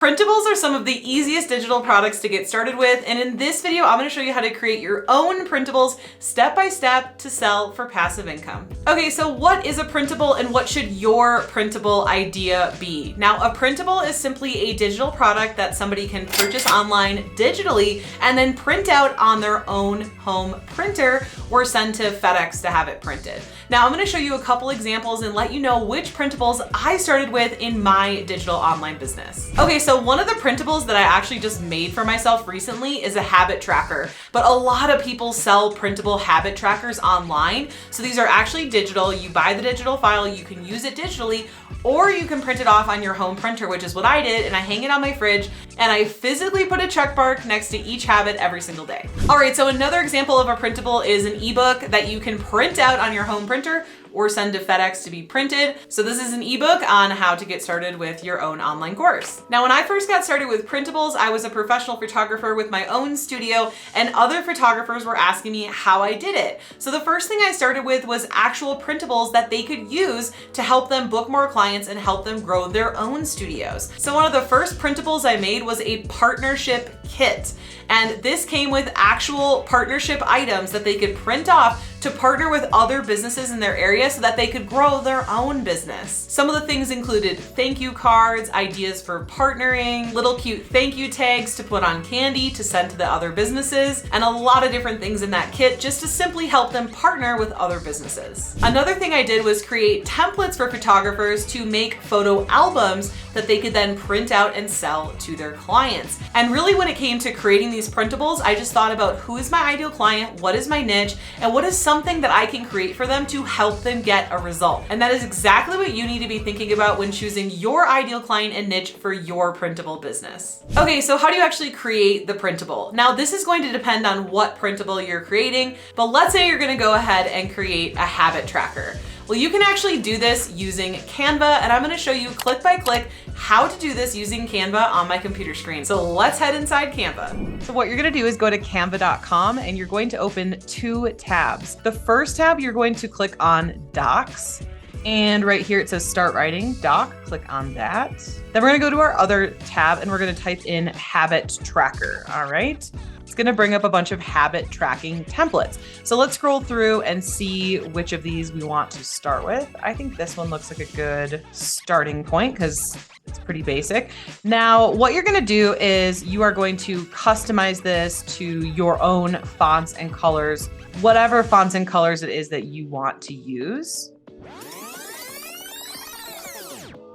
Printables are some of the easiest digital products to get started with, and in this video, I'm going to show you how to create your own printables step by step to sell for passive income. Okay, so what is a printable and what should your printable idea be? Now, a printable is simply a digital product that somebody can purchase online digitally and then print out on their own home printer or send to FedEx to have it printed. Now, I'm going to show you a couple examples and let you know which printables I started with in my digital online business. Okay, so one of the printables that I actually just made for myself recently is a habit tracker, but a lot of people sell printable habit trackers online. So these are actually digital. You buy the digital file, you can use it digitally, or you can print it off on your home printer, which is what I did, and I hang it on my fridge, and I physically put a check mark next to each habit every single day. All right, so another example of a printable is an ebook that you can print out on your home printer or send to FedEx to be printed. So this is an ebook on how to get started with your own online course. Now, when I first got started with printables, I was a professional photographer with my own studio, and other photographers were asking me how I did it. So the first thing I started with was actual printables that they could use to help them book more clients and help them grow their own studios. So one of the first printables I made was a partnership kit. And this came with actual partnership items that they could print off to partner with other businesses in their area so that they could grow their own business. Some of the things included thank you cards, ideas for partnering, little cute thank you tags to put on candy to send to the other businesses, and a lot of different things in that kit just to simply help them partner with other businesses. Another thing I did was create templates for photographers to make photo albums that they could then print out and sell to their clients. And really, when it came to creating these printables, I just thought about who is my ideal client, what is my niche, and what is something that I can create for them to help them get a result. And that is exactly what you need to be thinking about when choosing your ideal client and niche for your printable business. Okay, so how do you actually create the printable? Now, this is going to depend on what printable you're creating, but let's say you're gonna go ahead and create a habit tracker. Well, you can actually do this using Canva, and I'm gonna show you click by click how to do this using Canva on my computer screen. So let's head inside Canva. So what you're gonna do is go to canva.com and you're going to open two tabs. The first tab, you're going to click on Docs. And right here it says start writing doc, click on that. Then we're gonna go to our other tab and we're gonna type in habit tracker, all right? It's gonna bring up a bunch of habit tracking templates. So let's scroll through and see which of these we want to start with. I think this one looks like a good starting point because it's pretty basic. Now, what you're gonna do is you are going to customize this to your own fonts and colors, whatever fonts and colors it is that you want to use.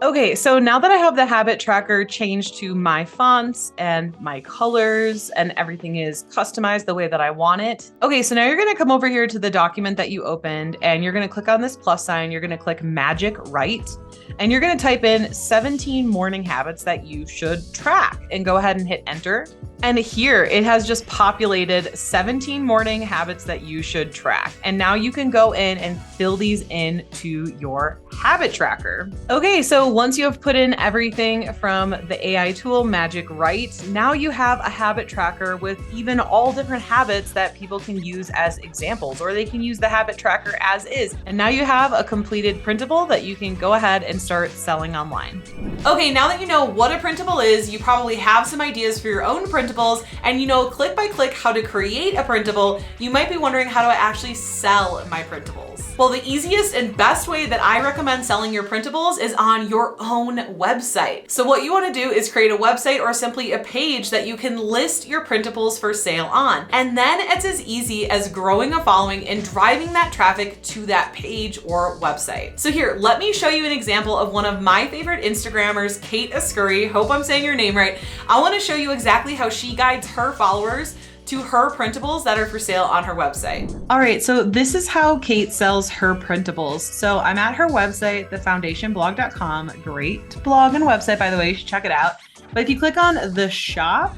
Okay, so now that I have the habit tracker changed to my fonts and my colors and everything is customized the way that I want it. Okay, so now you're gonna come over here to the document that you opened and you're gonna click on this plus sign, you're gonna click Magic Write, and you're gonna type in 17 morning habits that you should track and go ahead and hit enter. And here it has just populated 17 morning habits that you should track. And now you can go in and fill these into your habit tracker. Okay, so once you have put in everything from the AI tool Magic Write, now you have a habit tracker with even all different habits that people can use as examples, or they can use the habit tracker as is. And now you have a completed printable that you can go ahead and start selling online. Okay, now that you know what a printable is, you probably have some ideas for your own printables, and you know click by click how to create a printable. You might be wondering, how do I actually sell my printables? Well, the easiest and best way that I recommend selling your printables is on your own website. So what you want to do is create a website or simply a page that you can list your printables for sale on. And then it's as easy as growing a following and driving that traffic to that page or website. So here, let me show you an example of one of my favorite Instagrammers, Kate Ascuri. Hope I'm saying your name right. I want to show you exactly how she guides her followers to her printables that are for sale on her website. All right, so this is how Kate sells her printables. So I'm at her website, thefoundationblog.com. Great blog and website, by the way, you should check it out. But if you click on the shop,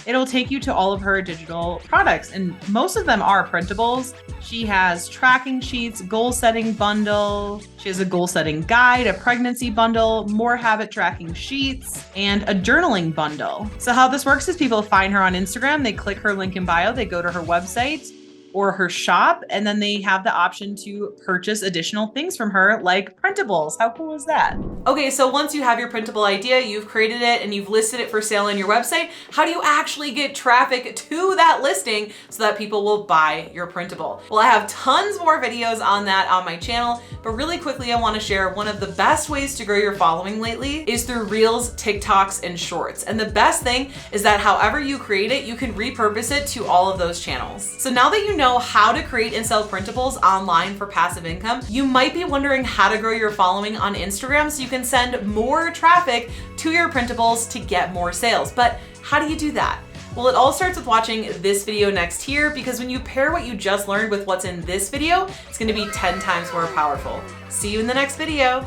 it'll take you to all of her digital products, and most of them are printables. She has tracking sheets, goal setting bundle. She has a goal setting guide, a pregnancy bundle, more habit tracking sheets, and a journaling bundle. So how this works is people find her on Instagram, they click her link in bio, they go to her website, or her shop, and then they have the option to purchase additional things from her, like printables. How cool is that? Okay, so once you have your printable idea, you've created it and you've listed it for sale on your website, how do you actually get traffic to that listing so that people will buy your printable? Well, I have tons more videos on that on my channel, but really quickly, I want to share one of the best ways to grow your following lately is through Reels, TikToks, and Shorts. And the best thing is that however you create it, you can repurpose it to all of those channels. So now that you know how to create and sell printables online for passive income, you might be wondering how to grow your following on Instagram so you can send more traffic to your printables to get more sales. But how do you do that? Well, it all starts with watching this video next here, because when you pair what you just learned with what's in this video, it's going to be 10 times more powerful. See you in the next video.